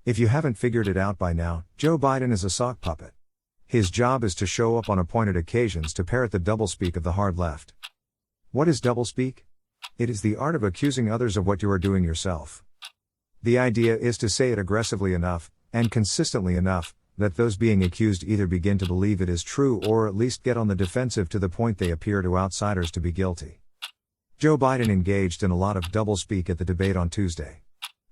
If you haven't figured it out by now, Joe Biden is a sock puppet. His job is to show up on appointed occasions to parrot the doublespeak of the hard left. What is doublespeak? It is the art of accusing others of what you are doing yourself. The idea is to say it aggressively enough, and consistently enough, that those being accused either begin to believe it is true or at least get on the defensive to the point they appear to outsiders to be guilty. Joe Biden engaged in a lot of doublespeak at the debate on Tuesday.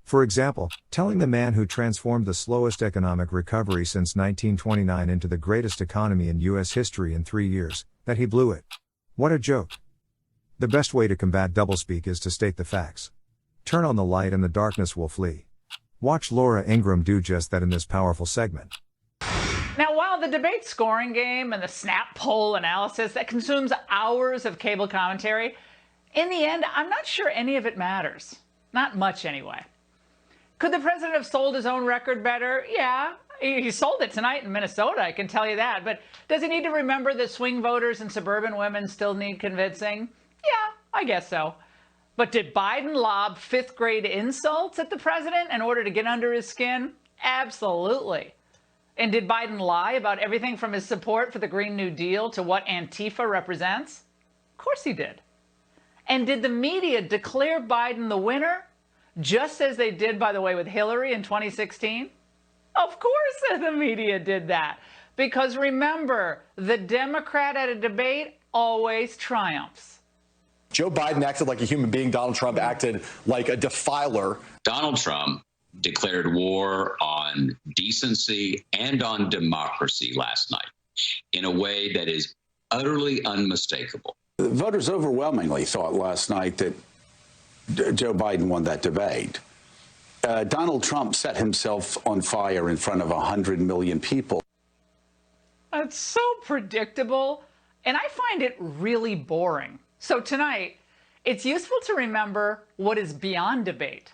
For example, telling the man who transformed the slowest economic recovery since 1929 into the greatest economy in U.S. history in 3 years, that he blew it. What a joke. The best way to combat doublespeak is to state the facts. Turn on the light and the darkness will flee. Watch Laura Ingraham do just that in this powerful segment. Now, while the debate scoring game and the snap poll analysis that consumes hours of cable commentary, in the end, I'm not sure any of it matters. Not much, anyway. Could the president have sold his own record better? Yeah, he sold it tonight in Minnesota, I can tell you that. But does he need to remember that swing voters and suburban women still need convincing? Yeah, I guess so. But did Biden lob fifth-grade insults at the president in order to get under his skin? Absolutely. And did Biden lie about everything from his support for the Green New Deal to what Antifa represents? Of course he did. And did the media declare Biden the winner, just as they did, by the way, with Hillary in 2016? Of course the media did that. Because remember, the Democrat at a debate always triumphs. Joe Biden acted like a human being. Donald Trump acted like a defiler. Donald Trump declared war on decency and on democracy last night in a way that is utterly unmistakable. The voters overwhelmingly thought last night that Joe Biden won that debate. Donald Trump set himself on fire in front of 100 million people. That's so predictable, and I find it really boring. So tonight, it's useful to remember what is beyond debate.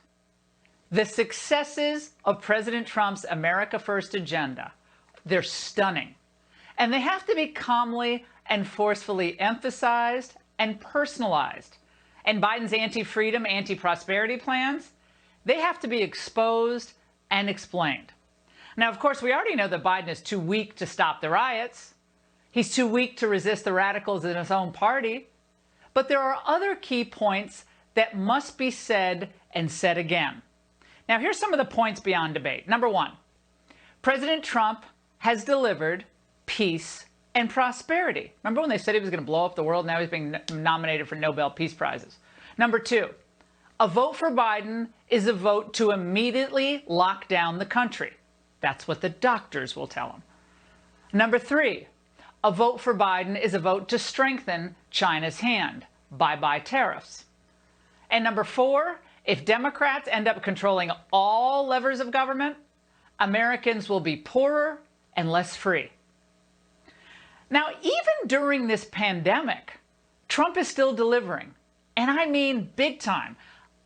The successes of President Trump's America First agenda. They're stunning. And they have to be calmly and forcefully emphasized and personalized. And Biden's anti-freedom, anti-prosperity plans, they have to be exposed and explained. Now, of course, we already know that Biden is too weak to stop the riots. He's too weak to resist the radicals in his own party. But there are other key points that must be said and said again. Now, here's some of the points beyond debate. Number one, President Trump has delivered peace and prosperity. Remember when they said he was going to blow up the world? Now he's being nominated for Nobel Peace Prizes. Number two, a vote for Biden is a vote to immediately lock down the country. That's what the doctors will tell him. Number three, a vote for Biden is a vote to strengthen China's hand. Bye-bye tariffs. And number four, if Democrats end up controlling all levers of government, Americans will be poorer and less free. Now, even during this pandemic, Trump is still delivering. And I mean big time.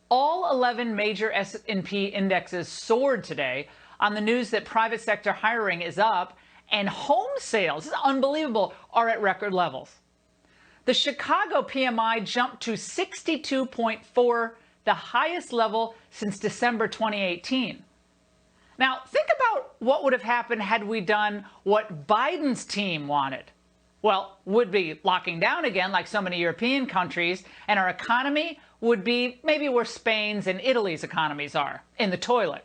All 11 major S&P indexes soared today on the news that private sector hiring is up and home sales, this is unbelievable, are at record levels. The Chicago PMI jumped to 62.4, the highest level since December 2018. Now, think about what would have happened had we done what Biden's team wanted. Well, would be locking down again like so many European countries, and our economy would be maybe where Spain's and Italy's economies are, in the toilet.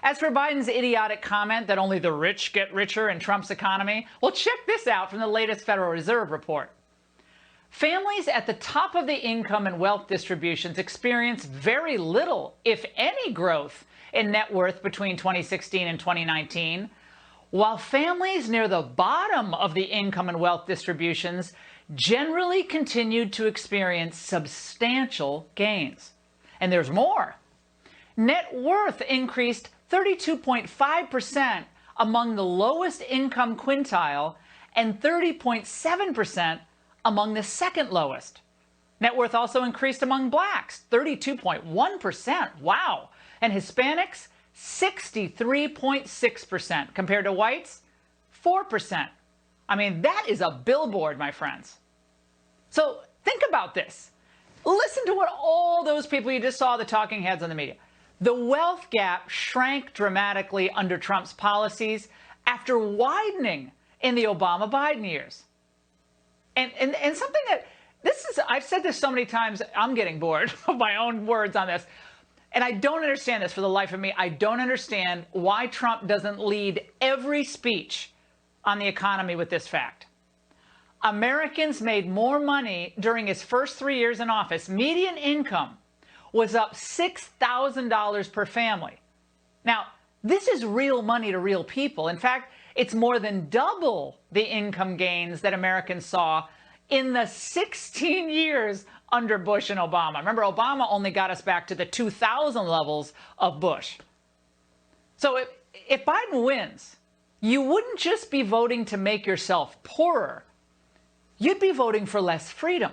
As for Biden's idiotic comment that only the rich get richer in Trump's economy, well, check this out from the latest Federal Reserve report. Families at the top of the income and wealth distributions experienced very little, if any, growth in net worth between 2016 and 2019, while families near the bottom of the income and wealth distributions generally continued to experience substantial gains. And there's more. Net worth increased 32.5% among the lowest income quintile and 30.7% among the second lowest. Net worth also increased among blacks, 32.1%. Wow. And Hispanics, 63.6% compared to whites, 4%. I mean, that is a billboard, my friends. So think about this. Listen to what all those people you just saw, the talking heads on the media. The wealth gap shrank dramatically under Trump's policies after widening in the Obama-Biden years. And something that, I've said this so many times, I'm getting bored of my own words on this. And I don't understand this for the life of me. I don't understand why Trump doesn't lead every speech on the economy with this fact. Americans made more money during his first 3 years in office. Median income was up $6,000 per family. Now, this is real money to real people. In fact, it's more than double the income gains that Americans saw in the 16 years under Bush and Obama. Remember, Obama only got us back to the 2000 levels of Bush. So if Biden wins, you wouldn't just be voting to make yourself poorer. You'd be voting for less freedom.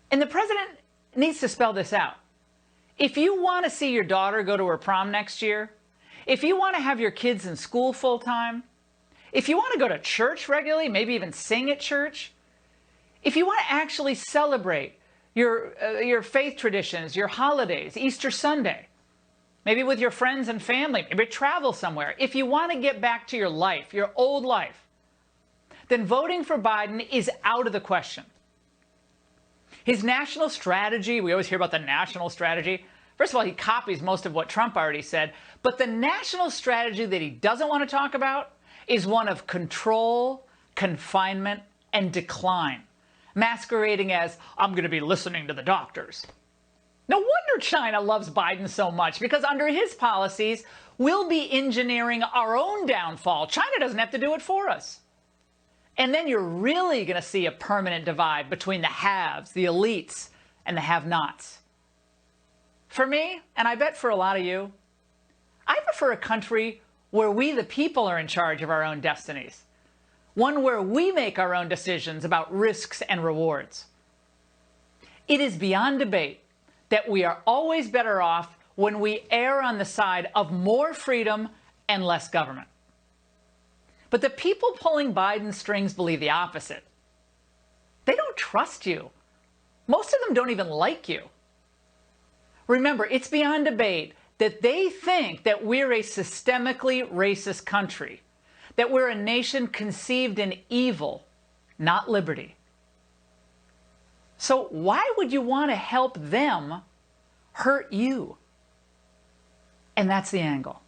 And the president needs to spell this out. If you want to see your daughter go to her prom next year, if you want to have your kids in school full time, if you want to go to church regularly, maybe even sing at church, if you want to actually celebrate your faith traditions, your holidays, Easter Sunday, maybe with your friends and family, maybe travel somewhere, if you want to get back to your life, your old life, then voting for Biden is out of the question. His national strategy, we always hear about the national strategy. First of all, he copies most of what Trump already said. But the national strategy that he doesn't want to talk about is one of control, confinement, and decline, masquerading as, I'm going to be listening to the doctors. No wonder China loves Biden so much, because under his policies, we'll be engineering our own downfall. China doesn't have to do it for us. And then you're really going to see a permanent divide between the haves, the elites, and the have-nots. For me, and I bet for a lot of you, I prefer a country where we, the people, are in charge of our own destinies. One where we make our own decisions about risks and rewards. It is beyond debate that we are always better off when we err on the side of more freedom and less government. But the people pulling Biden's strings believe the opposite. They don't trust you. Most of them don't even like you. Remember, it's beyond debate that they think that we're a systemically racist country, that we're a nation conceived in evil, not liberty. So why would you want to help them hurt you? And that's the angle.